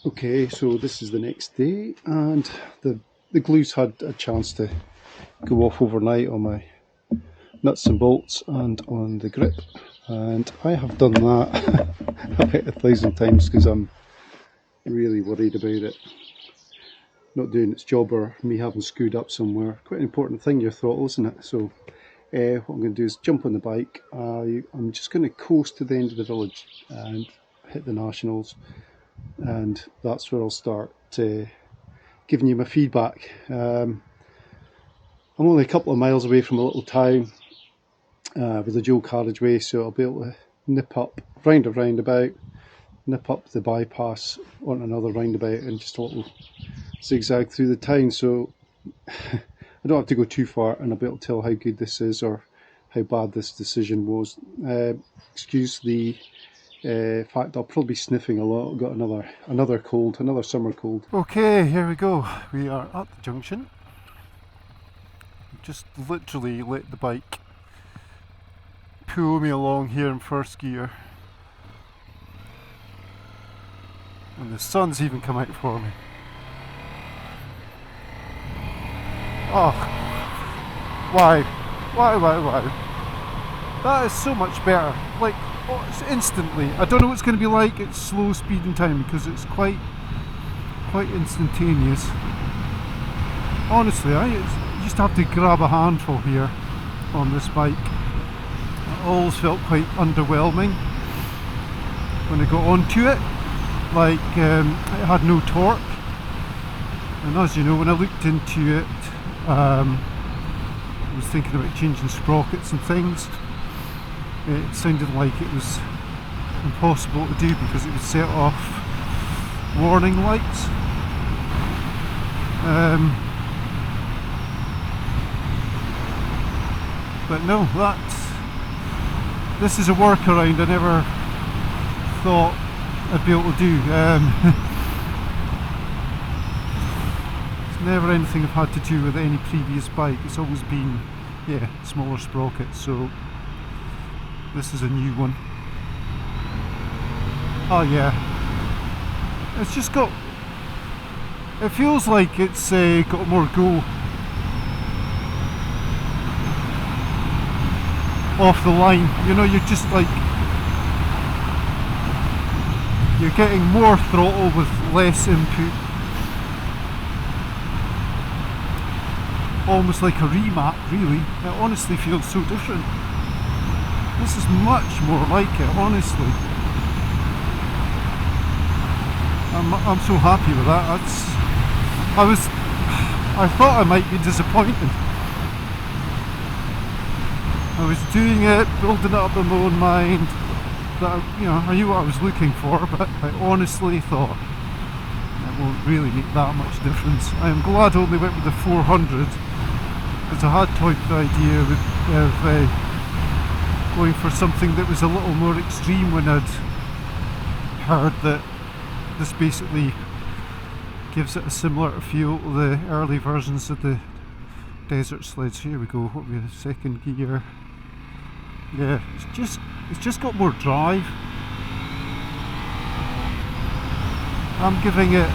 Okay, so this is the next day, and the glue's had a chance to go off overnight on my nuts and bolts and on the grip, and I have done that about 1,000 times because I'm really worried about it not doing its job or me having screwed up somewhere. Quite an important thing, your throttle, isn't it? So what I'm going to do is jump on the bike. I'm just going to coast to the end of the village and hit the nationals, and that's where I'll start giving you my feedback. I'm only a couple of miles away from a little town with a dual carriageway, so I'll be able to nip up, round a roundabout, nip up the bypass on another roundabout, and just a little zigzag through the town. So I don't have to go too far, and I'll be able to tell how good this is or how bad this decision was. Excuse the fact I'll probably be sniffing a lot. I've got another cold, another summer cold. Okay, here we go. We are at the junction. Just literally let the bike pull me along here in first gear, and the sun's even come out for me. Oh, why? That is so much better. Like, oh, it's instantly. I don't know what it's going to be like at slow speed and time because it's quite instantaneous. Honestly, I just have to grab a handful here on this bike. It always felt quite underwhelming when I got onto it. Like, it had no torque. And as you know, when I looked into it, I was thinking about changing sprockets and things. It sounded like it was impossible to do because it would set off warning lights. But no, this is a workaround I never thought I'd be able to do. Never anything I've had to do with any previous bike. It's always been, smaller sprockets, so this is a new one. Oh yeah, it's just got, it feels like it's got more go off the line. You know, you're just like, you're getting more throttle with less input. Almost like a remap, really. It honestly feels so different. This is much more like it, honestly. I'm so happy with that. I thought I might be disappointed. I was doing it, building it up in my own mind, that I knew what I was looking for, but I honestly thought it won't really make that much difference. I am glad I only went with the 400. Because I had toyed the idea of going for something that was a little more extreme when I'd heard that this basically gives it a similar feel to the early versions of the Desert Sled. So here we go, what we have, second gear. Yeah, it's just got more drive. I'm giving it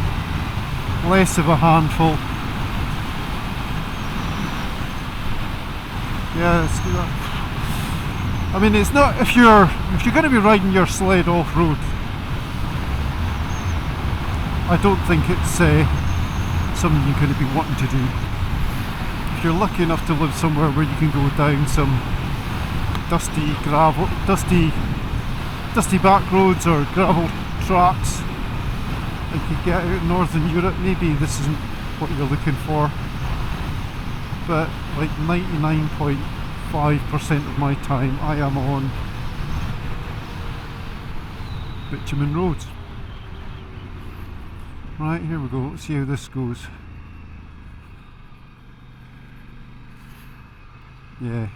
less of a handful. Yeah, I mean, it's not, if you're going to be riding your sled off-road, I don't think it's something you're going to be wanting to do. If you're lucky enough to live somewhere where you can go down some dusty back roads or gravel tracks like you get out in Northern Europe, maybe this isn't what you're looking for. But like 99.5% of my time I am on bitumen roads. Right, here we go, let's see how this goes. Yeah,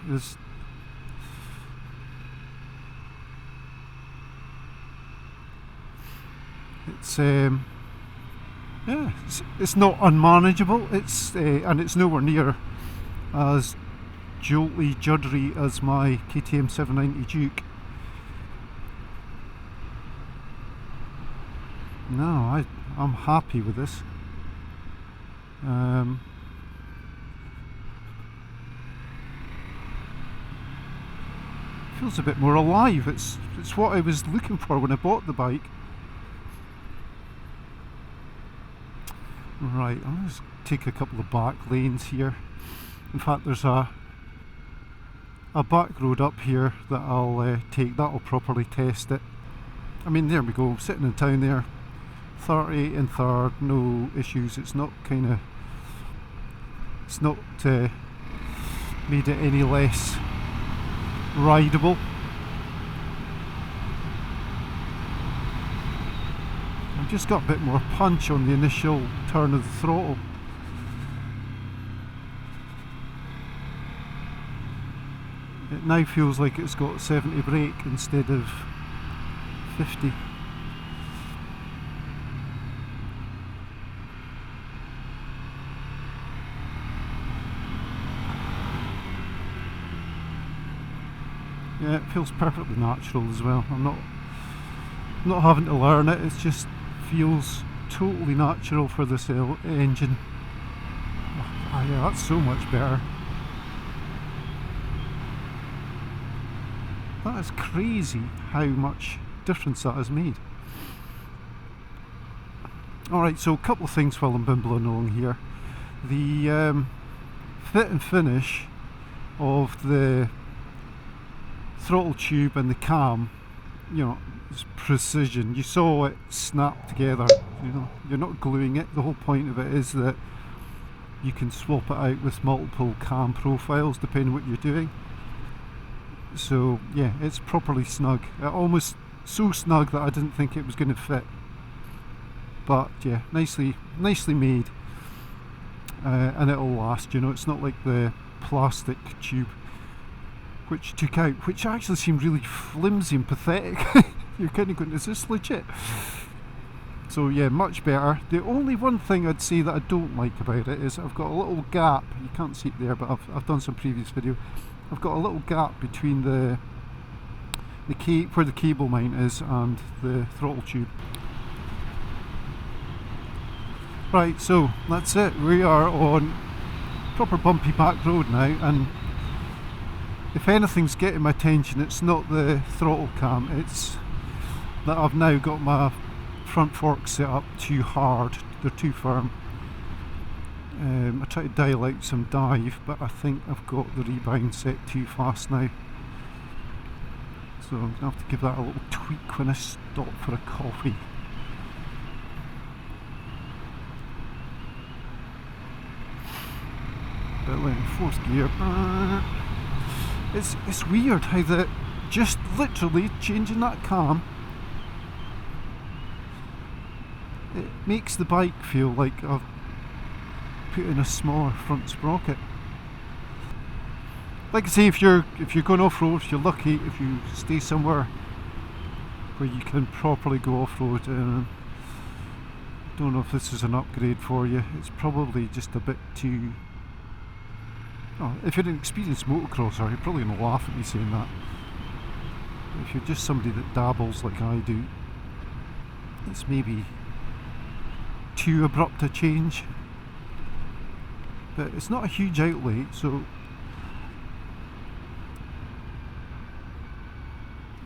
it's not unmanageable. And it's nowhere near as jolty juddery as my KTM 790 Duke. No, I'm happy with this. Feels a bit more alive. It's what I was looking for when I bought the bike. Right, I'll just take a couple of back lanes here. In fact, there's a back road up here that I'll take. That'll properly test it. I mean, there we go, sitting in town there, 30 in third, no issues. It's not made it any less rideable. I've just got a bit more punch on the initial turn of the throttle. It now feels like it's got 70 brake instead of 50. Yeah, it feels perfectly natural as well. I'm not having to learn it. It just feels totally natural for this engine. Oh yeah, that's so much better. That is crazy how much difference that has made. Alright, so a couple of things while I'm bimbling along here. The fit and finish of the throttle tube and the cam, you know, it's precision. You saw it snap together, you know, you're not gluing it. The whole point of it is that you can swap it out with multiple cam profiles depending on what you're doing. So yeah, it's properly snug. Almost so snug that I didn't think it was going to fit. But yeah, nicely made, and it'll last. You know, it's not like the plastic tube which took out, which actually seemed really flimsy and pathetic. You're kind of going, is this legit? So yeah, much better. The only one thing I'd say that I don't like about it is I've got a little gap. You can't see it there, but I've done some previous video. I've got a little gap between the where the cable mount is and the throttle tube. Right, so that's it. We are on proper bumpy back road now, and if anything's getting my attention, it's not the throttle cam, it's that I've now got my front forks set up too hard. They're too firm. I try to dial out some dive, but I think I've got the rebound set too fast now. So I'm going to have to give that a little tweak when I stop for a coffee. Bit like fourth gear. It's weird how that just literally changing that cam, it makes the bike feel like I've put in a smaller front sprocket. Like I say, if you're going off-road, if you're lucky, if you stay somewhere where you can properly go off-road, don't know if this is an upgrade for you. It's probably just a bit too... Oh, if you're an experienced motocrosser, you're probably going to laugh at me saying that. But if you're just somebody that dabbles like I do, it's maybe too abrupt a change. But it's not a huge outlay, so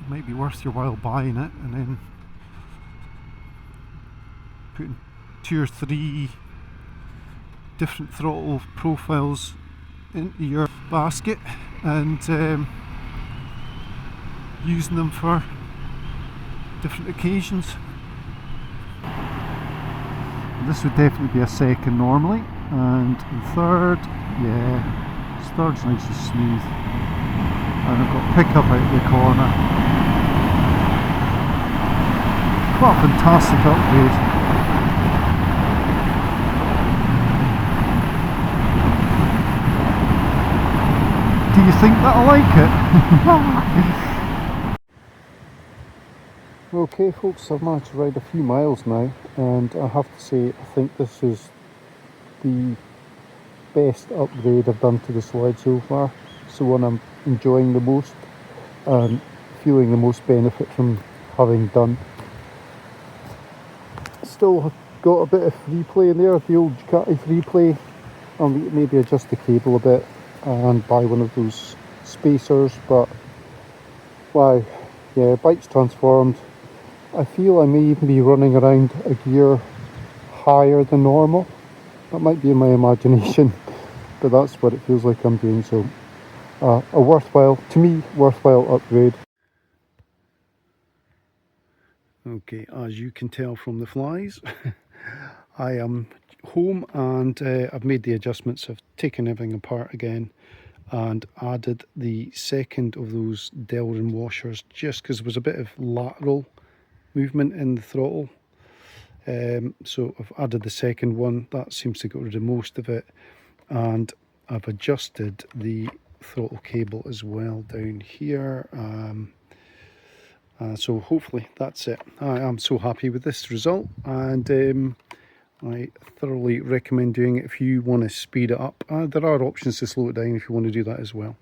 it might be worth your while buying it and then putting 2 or 3 different throttle profiles into your basket and using them for different occasions. This would definitely be a second normally, and third, yeah, third's nice and smooth, and I've got pickup out of the corner. What a fantastic upgrade. Do you think that I like it? Okay folks, I've managed to ride a few miles now, and I have to say I think this is the best upgrade I've done to the sled so far. It's the one I'm enjoying the most and feeling the most benefit from having done. Still got a bit of free play in there, the old Ducati free play. I'll maybe adjust the cable a bit and buy one of those spacers, but wow, yeah, bike's transformed. I feel I may even be running around a gear higher than normal. That might be in my imagination, but that's what it feels like I'm doing. So a worthwhile, to me, worthwhile upgrade. Okay, as you can tell from the flies, I am home and I've made the adjustments. I've taken everything apart again and added the second of those Delrin washers just because there was a bit of lateral movement in the throttle. So I've added the second one. That seems to get rid of most of it, and I've adjusted the throttle cable as well down here. So hopefully that's it. I am so happy with this result, and I thoroughly recommend doing it if you want to speed it up. There are options to slow it down if you want to do that as well.